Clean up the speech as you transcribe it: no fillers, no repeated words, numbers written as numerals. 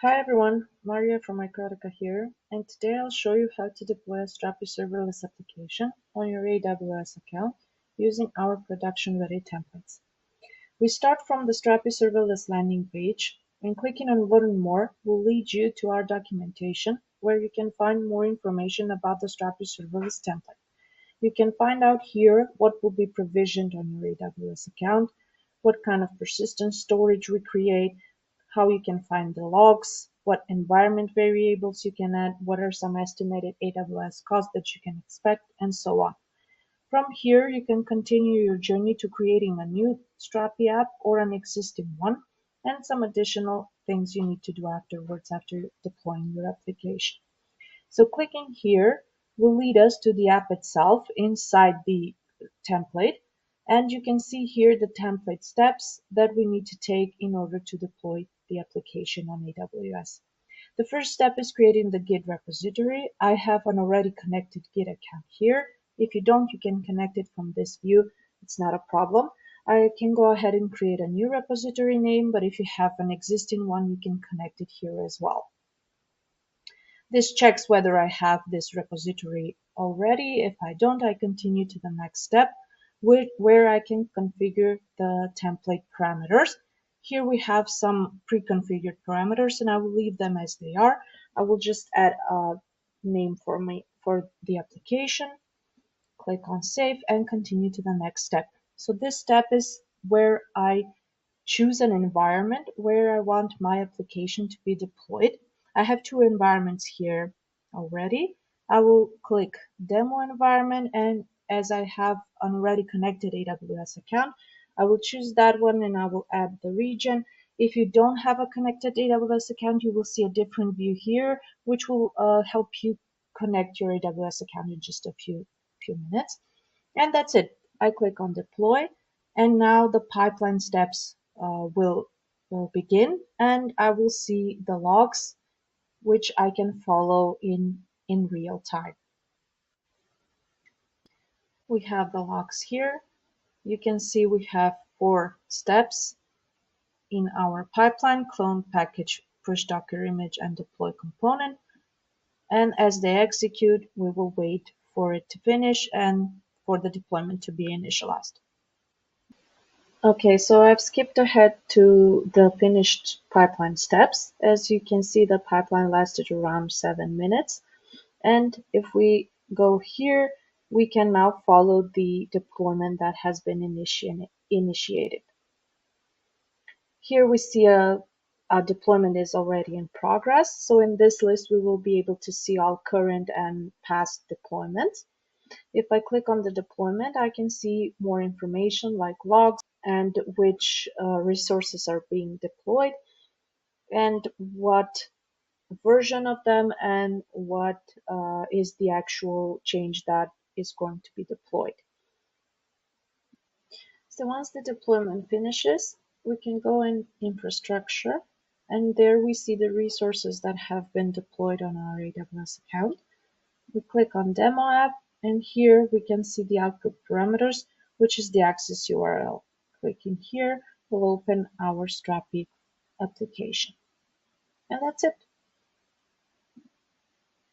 Hi everyone, Maria from Microtica here, and today I'll show you how to deploy a Strapi Serverless application on your AWS account using our production-ready templates. We start from the Strapi Serverless landing page, and clicking on Learn More will lead you to our documentation, where you can find more information about the Strapi Serverless template. You can find out here what will be provisioned on your AWS account, what kind of persistent storage we create, how you can find the logs, what environment variables you can add, what are some estimated AWS costs that you can expect, and so on. From here, you can continue your journey to creating a new Strapi app or an existing one, and some additional things you need to do afterwards after deploying your application. So clicking here will lead us to the app itself inside the template. And you can see here the template steps that we need to take in order to deploy the application on AWS. The first step is creating the Git repository. I have an already connected Git account here. If you don't, you can connect it from this view. It's not a problem. I can go ahead and create a new repository name, but if you have an existing one, you can connect it here as well. This checks whether I have this repository already. If I don't, I continue to the next step where I can configure the template parameters. Here we have some pre-configured parameters and I will leave them as they are. I will just add a name for the application, click on save and continue to the next step. So this step is where I choose an environment where I want my application to be deployed. I have two environments here already. I will click demo environment, and as I have an already connected AWS account, I will choose that one and I will add the region. If you don't have a connected AWS account, you will see a different view here, which will help you connect your AWS account in just a few minutes. And that's it. I click on deploy, and now the pipeline steps will begin, and I will see the logs which I can follow in real time. We have the logs here. You can see we have 4 steps in our pipeline: clone, package, push Docker image, and deploy component. And as they execute, we will wait for it to finish and for the deployment to be initialized. Okay, so I've skipped ahead to the finished pipeline steps. As you can see, the pipeline lasted around 7 minutes. And if we go here, we can now follow the deployment that has been initiated. Here we see a deployment is already in progress. So in this list, we will be able to see all current and past deployments. If I click on the deployment, I can see more information like logs and which resources are being deployed and what version of them and what is the actual change that is going to be deployed. So once the deployment finishes, we can go in infrastructure, and there we see the resources that have been deployed on our AWS account. We click on demo app, and here we can see the output parameters, which is the access URL. Clicking here will open our Strapi application. And that's it.